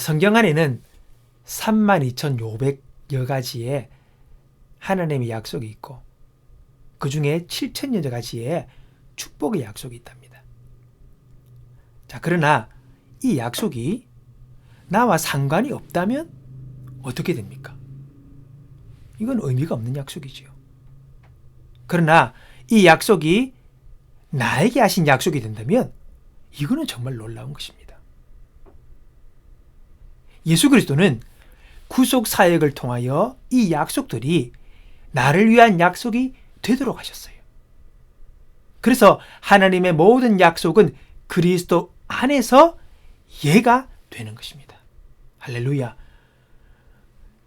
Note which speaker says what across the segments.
Speaker 1: 성경 안에는 32,500여 가지의 하나님의 약속이 있고 그 중에 7,000여 가지의 축복의 약속이 있답니다. 자, 그러나 이 약속이 나와 상관이 없다면 어떻게 됩니까? 이건 의미가 없는 약속이지요. 그러나 이 약속이 나에게 하신 약속이 된다면 이거는 정말 놀라운 것입니다. 예수 그리스도는 구속 사역을 통하여 이 약속들이 나를 위한 약속이 되도록 하셨어요. 그래서 하나님의 모든 약속은 그리스도 안에서 예가 되는 것입니다. 할렐루야.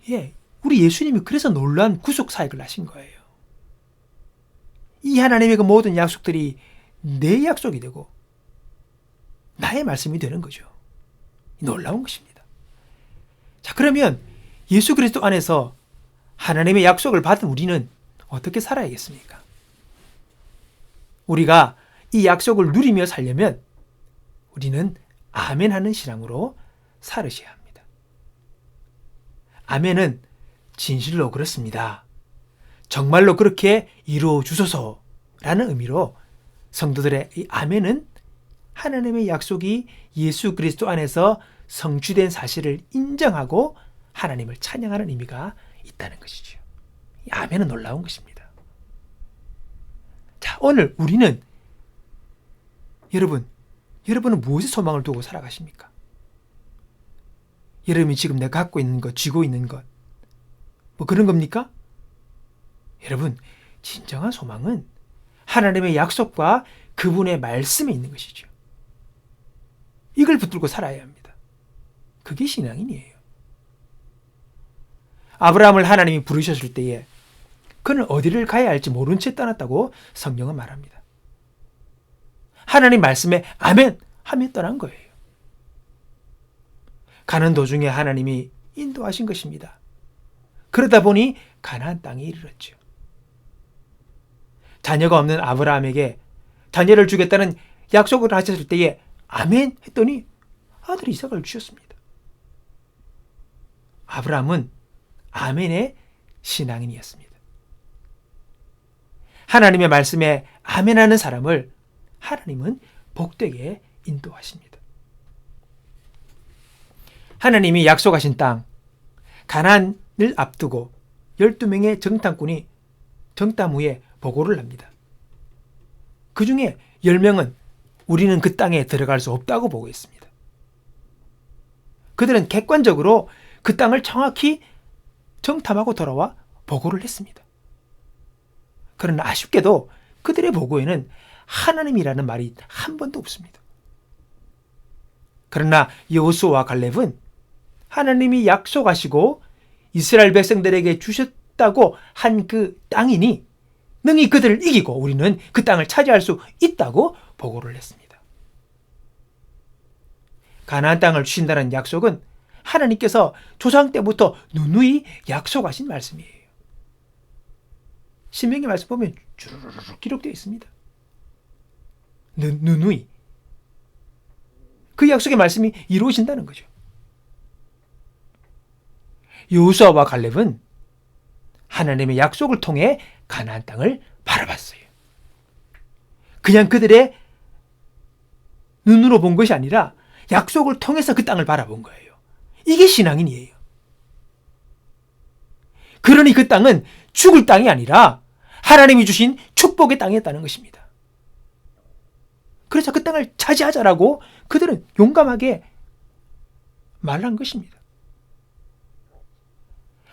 Speaker 1: 예, 우리 예수님이 그래서 놀라운 구속 사역을 하신 거예요. 이 하나님의 그 모든 약속들이 내 약속이 되고 나의 말씀이 되는 거죠. 놀라운 것입니다. 자, 그러면 예수 그리스도 안에서 하나님의 약속을 받은 우리는 어떻게 살아야겠습니까? 우리가 이 약속을 누리며 살려면 우리는 아멘 하는 신앙으로 살으셔야 합니다. 아멘은 진실로 그렇습니다. 정말로 그렇게 이루어 주소서라는 의미로 성도들의 이 아멘은 하나님의 약속이 예수 그리스도 안에서 성취된 사실을 인정하고 하나님을 찬양하는 의미가 있다는 것이죠. 이 아멘은 놀라운 것입니다. 자, 오늘 우리는 여러분은 무엇에 소망을 두고 살아가십니까? 여러분이 지금 내가 갖고 있는 것, 쥐고 있는 것, 뭐 그런 겁니까? 여러분, 진정한 소망은 하나님의 약속과 그분의 말씀에 있는 것이죠. 이걸 붙들고 살아야 합니다. 그게 신앙인이에요. 아브라함을 하나님이 부르셨을 때에 그는 어디를 가야 할지 모른 채 떠났다고 성경은 말합니다. 하나님 말씀에 아멘 하며 떠난 거예요. 가는 도중에 하나님이 인도하신 것입니다. 그러다 보니 가나안 땅에 이르렀죠. 자녀가 없는 아브라함에게 자녀를 주겠다는 약속을 하셨을 때에 아멘 했더니 아들 이삭을 주셨습니다. 아브라함은 아멘의 신앙인이었습니다. 하나님의 말씀에 아멘하는 사람을 하나님은 복되게 인도하십니다. 하나님이 약속하신 땅 가나안을 앞두고 12명의 정탐꾼이 정탐 후에 보고를 합니다. 그 중에 10명은 우리는 그 땅에 들어갈 수 없다고 보고했습니다. 그들은 객관적으로 그 땅을 정확히 정탐하고 돌아와 보고를 했습니다. 그러나 아쉽게도 그들의 보고에는 하나님이라는 말이 한 번도 없습니다. 그러나 여호수아와 갈렙은 하나님이 약속하시고 이스라엘 백성들에게 주셨다고 한 그 땅이니 능히 그들을 이기고 우리는 그 땅을 차지할 수 있다고 보고를 했습니다. 가나안 땅을 주신다는 약속은 하나님께서 조상 때부터 누누이 약속하신 말씀이에요. 신명기 말씀 보면 주르륵 기록되어 있습니다. 누누이 그 약속의 말씀이 이루어진다는 거죠. 여호수아와 갈렙은 하나님의 약속을 통해 가나안 땅을 바라봤어요. 그냥 그들의 눈으로 본 것이 아니라 약속을 통해서 그 땅을 바라본 거예요. 이게 신앙인이에요. 그러니 그 땅은 죽을 땅이 아니라 하나님이 주신 축복의 땅이었다는 것입니다. 그래서 그 땅을 차지하자라고 그들은 용감하게 말한 것입니다.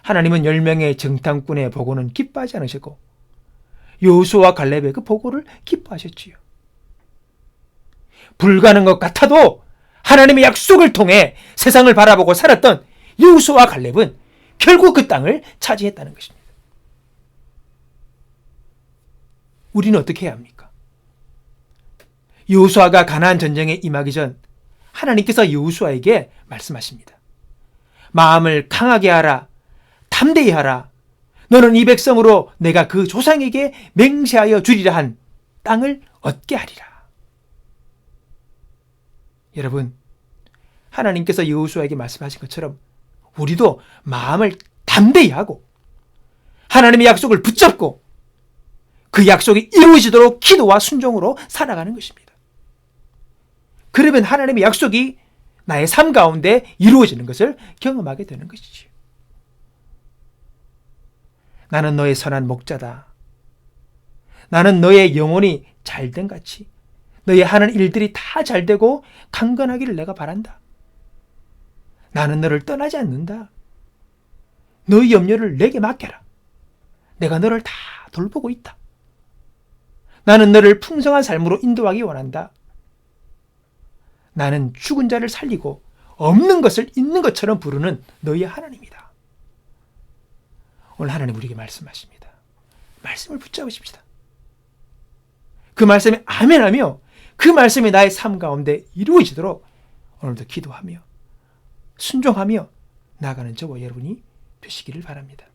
Speaker 1: 하나님은 10명의 정탐꾼의 보고는 기뻐하지 않으셨고 여호수아와 갈렙의 그 보고를 기뻐하셨지요. 불가능한 것 같아도 하나님의 약속을 통해 세상을 바라보고 살았던 여호수아와 갈렙은 결국 그 땅을 차지했다는 것입니다. 우리는 어떻게 해야 합니까? 여호수아가 가나안 전쟁에 임하기 전 하나님께서 여호수아에게 말씀하십니다. 마음을 강하게 하라. 담대히 하라. 너는 이 백성으로 내가 그 조상에게 맹세하여 주리라 한 땅을 얻게 하리라. 여러분, 하나님께서 여호수아에게 말씀하신 것처럼 우리도 마음을 담대히 하고 하나님의 약속을 붙잡고 그 약속이 이루어지도록 기도와 순종으로 살아가는 것입니다. 그러면 하나님의 약속이 나의 삶 가운데 이루어지는 것을 경험하게 되는 것이지요. 나는 너의 선한 목자다. 나는 너의 영혼이 잘된 같이 너의 하는 일들이 다 잘되고 강건하기를 내가 바란다. 나는 너를 떠나지 않는다. 너의 염려를 내게 맡겨라. 내가 너를 다 돌보고 있다. 나는 너를 풍성한 삶으로 인도하기 원한다. 나는 죽은 자를 살리고 없는 것을 있는 것처럼 부르는 너희의 하나님이다. 오늘 하나님 우리에게 말씀하십니다. 말씀을 붙잡으십시다. 그 말씀에 아멘하며 그 말씀이 나의 삶 가운데 이루어지도록 오늘도 기도하며 순종하며 나아가는 저와 여러분이 되시기를 바랍니다.